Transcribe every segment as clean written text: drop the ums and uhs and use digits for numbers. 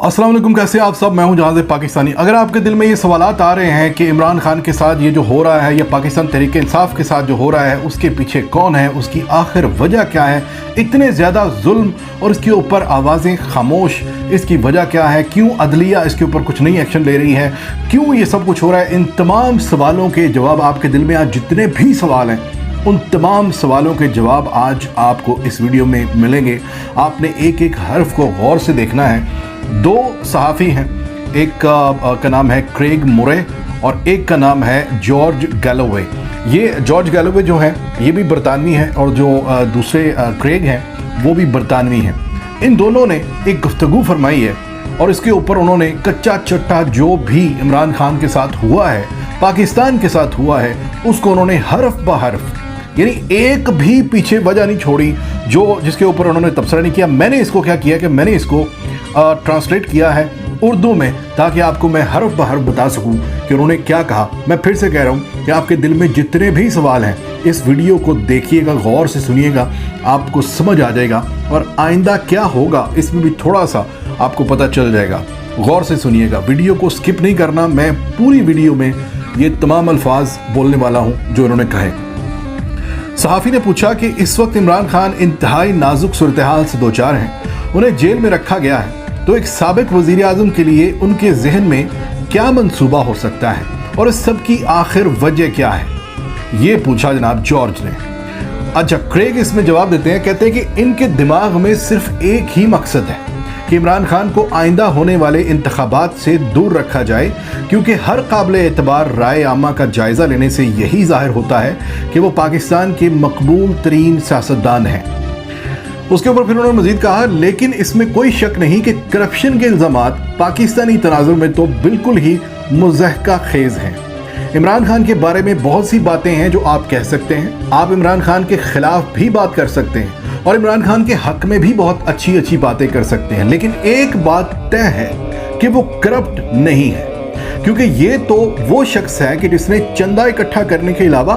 अस्सलाम वालेकुम, कैसे आप सब। मैं हूं जहाज़ पाकिस्तानी। अगर आपके दिल में ये सवालात आ रहे हैं कि इमरान खान के साथ ये जो हो रहा है या पाकिस्तान तहरीक इंसाफ के साथ जो हो रहा है उसके पीछे कौन है, उसकी आखिर वजह क्या है, इतने ज़्यादा जुल्म और इसके ऊपर आवाज़ें खामोश, इसकी वजह क्या है, क्यों अदलिया इसके ऊपर कुछ नई एक्शन ले रही है, क्यों ये सब कुछ हो रहा है, इन तमाम सवालों के जवाब आपके दिल में आज जितने भी सवाल हैं उन तमाम सवालों के जवाब आज आपको इस वीडियो में मिलेंगे। आपने एक एक हर्फ को गौर से देखना है। दो सहाफ़ी हैं, एक का नाम है क्रेग मुरे और एक का नाम है जॉर्ज गैलोवे। ये जॉर्ज गैलोवे जो है ये भी बरतानवी है और जो दूसरे क्रेग हैं वो भी बरतानवी हैं। इन दोनों ने एक गुफ्तगू फरमाई है और इसके ऊपर उन्होंने कच्चा चट्टा जो भी इमरान खान के साथ हुआ है, पाकिस्तान के साथ हुआ है, उसको उन्होंने हर्फ ब हर्फ, यानी एक भी पीछे वजह नहीं छोड़ी जो जिसके ऊपर उन्होंने तबसरा नहीं किया। मैंने इसको क्या किया कि मैंने इसको ट्रांसलेट किया है उर्दू में ताकि आपको मैं हर्फ ब हर्फ बता सकूं कि उन्होंने क्या कहा। मैं फिर से कह रहा हूं कि आपके दिल में जितने भी सवाल हैं इस वीडियो को देखिएगा, गौर से सुनिएगा, आपको समझ आ जाएगा और आइंदा क्या होगा इसमें भी थोड़ा सा आपको पता चल जाएगा। गौर से सुनिएगा, वीडियो को स्किप नहीं करना। मैं पूरी वीडियो में ये तमाम अल्फाज बोलने वाला हूँ जो उन्होंने कहे। सहाफ़ी ने पूछा कि इस वक्त इमरान खान इंतहाई नाजुक सूरत हाल से दो चार हैं, उन्हें जेल में रखा गया है, तो एक साबिक वज़ीर आज़म के लिए उनके जहन में क्या मंसूबा हो सकता है और इस सब की आखिर वजह क्या है, ये पूछा जनाब जॉर्ज ने। अच्छा, क्रेग इसमें जवाब देते हैं, कहते हैं कि इनके दिमाग में सिर्फ एक ही मकसद है कि इमरान खान को आइंदा होने वाले इंतखाबात से दूर रखा जाए, क्योंकि हर काबिल एतबार राय आमा का जायज़ा लेने से यही ज़ाहिर होता है कि वो पाकिस्तान के मकबूल तरीन सियासतदान हैं। उसके ऊपर फिर उन्होंने मज़ीद कहा, लेकिन इसमें कोई शक नहीं कि करप्शन के इल्ज़ामात पाकिस्तानी तनाज़ुर में तो बिल्कुल ही मुज़हका खेज़ हैं। इमरान खान के बारे में बहुत सी बातें हैं जो आप कह सकते हैं, आप इमरान खान के ख़िलाफ़ भी बात कर सकते हैं और इमरान खान के हक़ में भी बहुत अच्छी अच्छी बातें कर सकते हैं, लेकिन एक बात तय है कि वो करप्ट नहीं है, क्योंकि ये तो वो शख्स है कि जिसने चंदा इकट्ठा करने के अलावा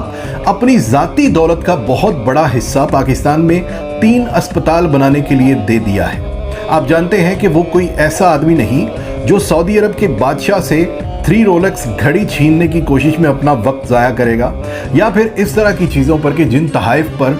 अपनी ज़ाती दौलत का बहुत बड़ा हिस्सा पाकिस्तान में 3 अस्पताल बनाने के लिए दे दिया है। आप जानते हैं कि वो कोई ऐसा आदमी नहीं जो सऊदी अरब के बादशाह से 3 रोलेक्स घड़ी छीनने की कोशिश में अपना वक्त ज़ाया करेगा या फिर इस तरह की चीज़ों पर कि जिन तहाइफ पर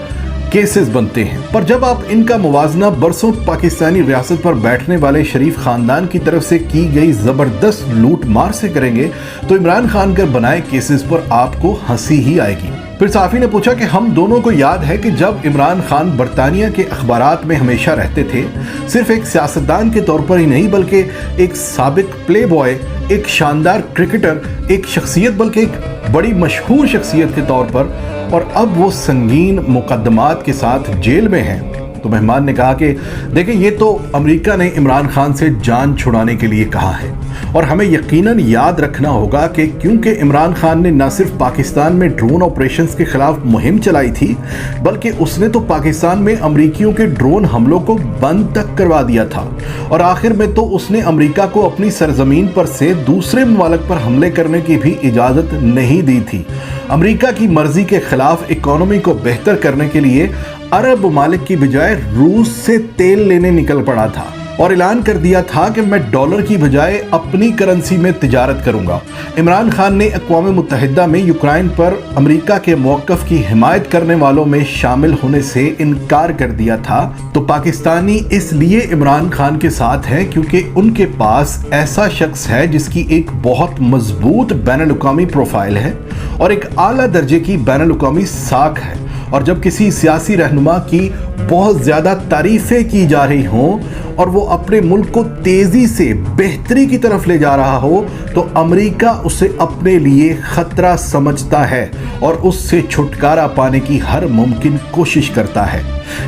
केसेस बनते हैं। पर जब आप इनका मुवाजना बरसों पाकिस्तानी रियासत पर बैठने वाले शरीफ खानदान की तरफ से की गई ज़बरदस्त लूट मार से करेंगे तो इमरान खान कर बनाए केसेस पर आपको हंसी ही आएगी। फिर सहाफ़ी ने पूछा कि हम दोनों को याद है कि जब इमरान खान बरतानिया के अखबारात में हमेशा रहते थे, सिर्फ एक सियासतदान के तौर पर ही नहीं बल्कि एक साबिक प्ले बॉय, एक शानदार क्रिकेटर, एक शख्सियत, बल्कि एक बड़ी मशहूर शख्सियत के तौर पर, और अब वो संगीन मुकदमात के साथ जेल में हैं। तो मेहमान ने कहा कि देखिए, ये तो अमेरिका ने इमरान खान से जान छुड़ाने के लिए कहा है और हमें यकीनन याद रखना होगा कि क्योंकि इमरान खान ने न सिर्फ पाकिस्तान में ड्रोन ऑपरेशंस के खिलाफ मुहिम चलाई थी, बल्कि उसने तो पाकिस्तान में अमेरिकियों के ड्रोन हमलों को बंद तक करवा दिया था और आखिर में तो उसने अमेरिका को अपनी सरजमीन पर से दूसरे ममालिक पर हमले करने की भी इजाज़त नहीं दी थी। अमेरिका की मर्जी के खिलाफ इकोनॉमी को बेहतर करने के लिए अरब ममालिक की बजाय रूस से तेल लेने निकल पड़ा था और ऐलान कर दिया था कि मैं डॉलर की बजाय अपनी करेंसी में तिजारत करूंगा। इमरान खान ने अक़वाम मुत्तहिदा में यूक्रेन पर अमेरिका के मौक़िफ़ की हिमायत करने वालों में शामिल होने से इनकार कर दिया था। तो पाकिस्तानी इसलिए इमरान खान के साथ हैं क्योंकि उनके पास ऐसा शख्स है जिसकी एक बहुत मजबूत बैनुल-अक़वामी प्रोफाइल है और एक आला दर्जे की बैनुल-अक़वामी साख है। और जब किसी सियासी रहनुमा की बहुत ज़्यादा तारीफ़ें की जा रही हों और वो अपने मुल्क को तेज़ी से बेहतरी की तरफ ले जा रहा हो तो अमेरिका उसे अपने लिए ख़तरा समझता है और उससे छुटकारा पाने की हर मुमकिन कोशिश करता है।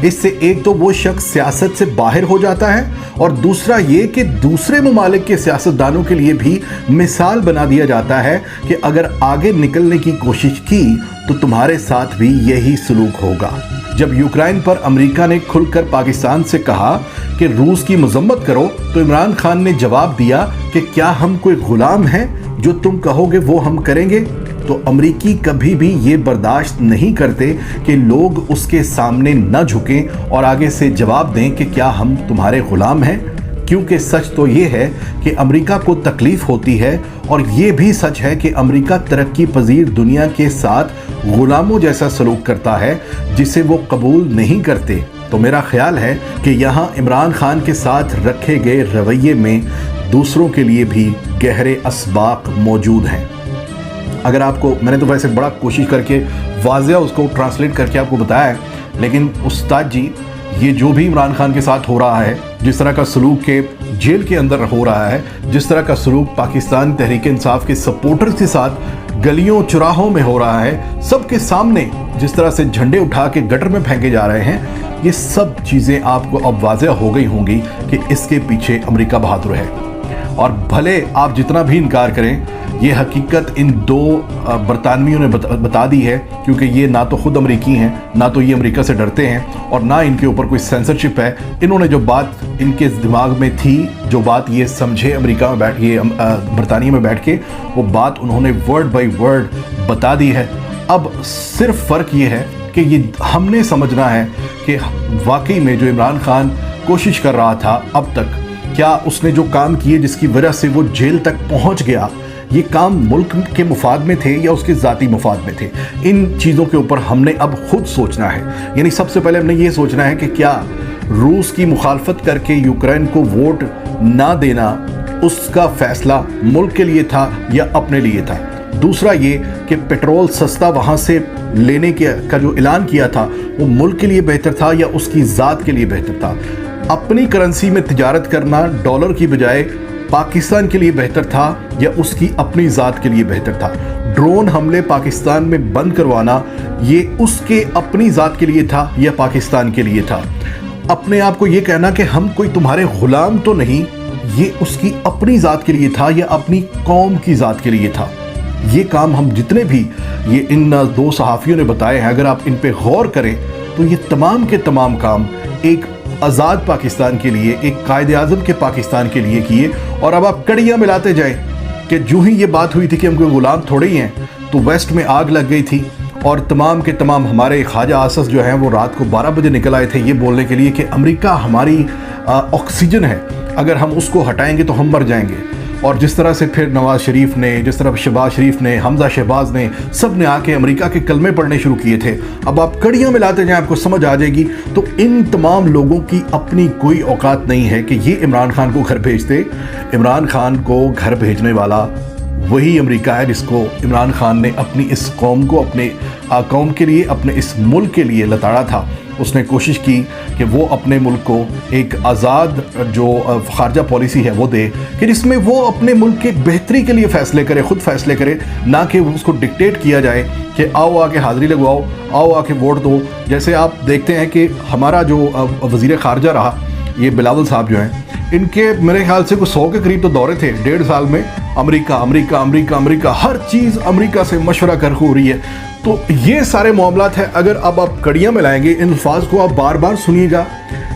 इससे एक तो वो शख्स सियासत से बाहर हो जाता है और दूसरा ये कि दूसरे ममालिक के सियासतदानों के लिए भी मिसाल बना दिया जाता है कि अगर आगे निकलने की कोशिश की तो तुम्हारे साथ भी यही सलूक होगा। जब यूक्रेन पर अमेरिका ने खुलकर पाकिस्तान से कहा कि रूस की मजम्मत करो तो इमरान खान ने जवाब दिया कि क्या हम कोई गुलाम हैं, जो तुम कहोगे वो हम करेंगे। तो अमरीकी कभी भी ये बर्दाश्त नहीं करते कि लोग उसके सामने न झुकें और आगे से जवाब दें कि क्या हम तुम्हारे गुलाम हैं। क्योंकि सच तो ये है कि अमेरिका को तकलीफ होती है, और ये भी सच है कि अमेरिका तरक्की पजीर दुनिया के साथ गुलामों जैसा सलूक करता है जिसे वो कबूल नहीं करते। तो मेरा ख्याल है कि यहाँ इमरान खान के साथ रखे गए रवैये में दूसरों के लिए भी गहरे असबाक मौजूद हैं। अगर आपको, मैंने तो वैसे बड़ा कोशिश करके वाज़िया उसको ट्रांसलेट करके आपको बताया है, लेकिन उस्ताद जी ये जो भी इमरान खान के साथ हो रहा है, जिस तरह का सलूक के जेल के अंदर हो रहा है, जिस तरह का सलूक पाकिस्तान तहरीक इंसाफ के सपोर्टर्स के साथ गलियों चौराहों में हो रहा है, सबके सामने जिस तरह से झंडे उठा के गटर में फेंके जा रहे हैं, ये सब चीज़ें आपको अब वाज़िया हो गई होंगी कि इसके पीछे अमेरिका बहादुर है। और भले आप जितना भी इनकार करें, ये हकीकत इन दो बरतानवियों ने बता दी है, क्योंकि ये ना तो ख़ुद अमरीकी हैं, ना तो ये अमेरिका से डरते हैं, और ना इनके ऊपर कोई सेंसरशिप है। इन्होंने जो बात इनके दिमाग में थी, जो बात ये समझे अमेरिका में बैठ के, बरतानिया में बैठ के, वो बात उन्होंने वर्ड बाय वर्ड बता दी है। अब सिर्फ फ़र्क ये है कि ये हमने समझना है कि वाकई में जो इमरान खान कोशिश कर रहा था अब तक, क्या उसने जो काम किए जिसकी वजह से वो जेल तक पहुंच गया, ये काम मुल्क के मुफाद में थे या उसके ज़ाती मुफाद में थे? इन चीज़ों के ऊपर हमने अब खुद सोचना है। यानी सबसे पहले हमने ये सोचना है कि क्या रूस की मुखालफत करके यूक्रेन को वोट ना देना, उसका फ़ैसला मुल्क के लिए था या अपने लिए था? दूसरा ये कि पेट्रोल सस्ता वहाँ से लेने का जो ऐलान किया था, वो मुल्क के लिए बेहतर था या उसकी ज़ात के लिए बेहतर था? अपनी करेंसी में तिजारत करना डॉलर की बजाय पाकिस्तान के लिए बेहतर था या उसकी अपनी ज़ात के लिए बेहतर था? ड्रोन हमले पाकिस्तान में बंद करवाना, ये उसके अपनी ज़ात के लिए था या पाकिस्तान के लिए था? अपने आप को ये कहना कि हम कोई तुम्हारे ग़ुलाम तो नहीं, ये उसकी अपनी ज़ात के लिए था या अपनी कौम की ज़ात के लिए था? ये काम हम जितने भी ये इन दो सहाफ़ियों ने बताए हैं, अगर आप इन पे गौर करें तो ये तमाम के तमाम काम एक आज़ाद पाकिस्तान के लिए, एक कायदे आज़म के पाकिस्तान के लिए किए। और अब आप कड़ियाँ मिलाते जाएं कि जो ही ये बात हुई थी कि हम कोई ग़ुलाम थोड़े ही हैं, तो वेस्ट में आग लग गई थी और तमाम के तमाम हमारे ख्वाजा आसस जो हैं वो रात को 12 बजे निकल आए थे ये बोलने के लिए कि अमेरिका हमारी ऑक्सीजन है, अगर हम उसको हटाएंगे तो हम मर जाएंगे। और जिस तरह से फिर नवाज़ शरीफ ने, जिस तरह शहबाज शरीफ ने, हमजा शहबाज ने, सब ने आके अमेरिका के कलमे पढ़ने शुरू किए थे। अब आप कड़ियाँ मिलाते जाएं, आपको समझ आ जाएगी। तो इन तमाम लोगों की अपनी कोई औकात नहीं है कि ये इमरान खान को घर भेजते। इमरान खान को घर भेजने वाला वही अमेरिका है जिसको इमरान खान ने अपनी इस कौम को, अपने कौम के लिए, अपने इस मुल्क के लिए लताड़ा था। उसने कोशिश की कि वो अपने मुल्क को एक आज़ाद जो ख़ारजा पॉलिसी है वो दे, कि जिसमें वो अपने मुल्क के बेहतरी के लिए फ़ैसले करे, ख़ुद फ़ैसले करे, ना कि उसको डिक्टेट किया जाए कि आओ आके हाज़िरी लगवाओ, आओ आके वोट दो। जैसे आप देखते हैं कि हमारा जो वज़ीर ख़ारजा रहा, ये बिलावल साहब जो हैं, इनके मेरे ख्याल से कुछ 100 के करीब तो दौरे थे 1.5 साल में। अमेरिका अमेरिका अमेरिका अमेरिका, हर चीज़ अमेरिका से मशवरा कर हो रही है। तो ये सारे मामलात हैं। अगर अब आप कड़ियाँ मिलाएंगे, इन अल्फाज को आप बार बार सुनिएगा,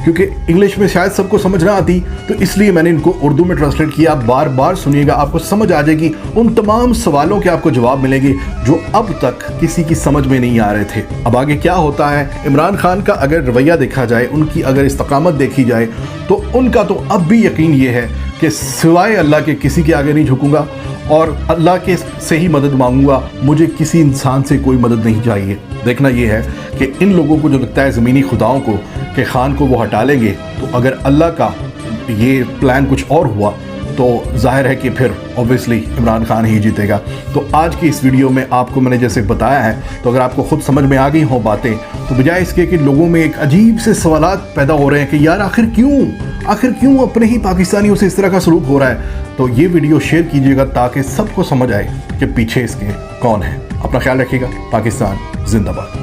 क्योंकि इंग्लिश में शायद सबको समझ ना आती, तो इसलिए मैंने इनको उर्दू में ट्रांसलेट किया। आप बार बार सुनिएगा, आपको समझ आ जाएगी। उन तमाम सवालों के आपको जवाब मिलेंगे जो अब तक किसी की समझ में नहीं आ रहे थे। अब आगे क्या होता है, इमरान खान का अगर रवैया देखा जाए, उनकी अगर इस्तकामत देखी जाए, तो उनका तो अब भी यकीन ये है कि सिवाय अल्लाह के किसी के आगे नहीं झुकूंगा और अल्लाह के से ही मदद मांगूंगा, मुझे किसी इंसान से कोई मदद नहीं चाहिए। देखना ये है कि इन लोगों को जो लगता है ज़मीनी खुदाओं को कि खान को वो हटा लेंगे, तो अगर अल्लाह का ये प्लान कुछ और हुआ तो जाहिर है कि फिर ऑब्वियसली इमरान खान ही जीतेगा। तो आज की इस वीडियो में आपको मैंने जैसे बताया है, तो अगर आपको खुद समझ में आ गई हो बातें, तो बजाय इसके कि लोगों में एक अजीब से सवालात पैदा हो रहे हैं कि यार आखिर क्यों अपने ही पाकिस्तानियों से इस तरह का सलूक हो रहा है, तो ये वीडियो शेयर कीजिएगा ताकि सबको समझ आए कि पीछे इसके कौन है। अपना ख्याल रखिएगा। पाकिस्तान जिंदाबाद।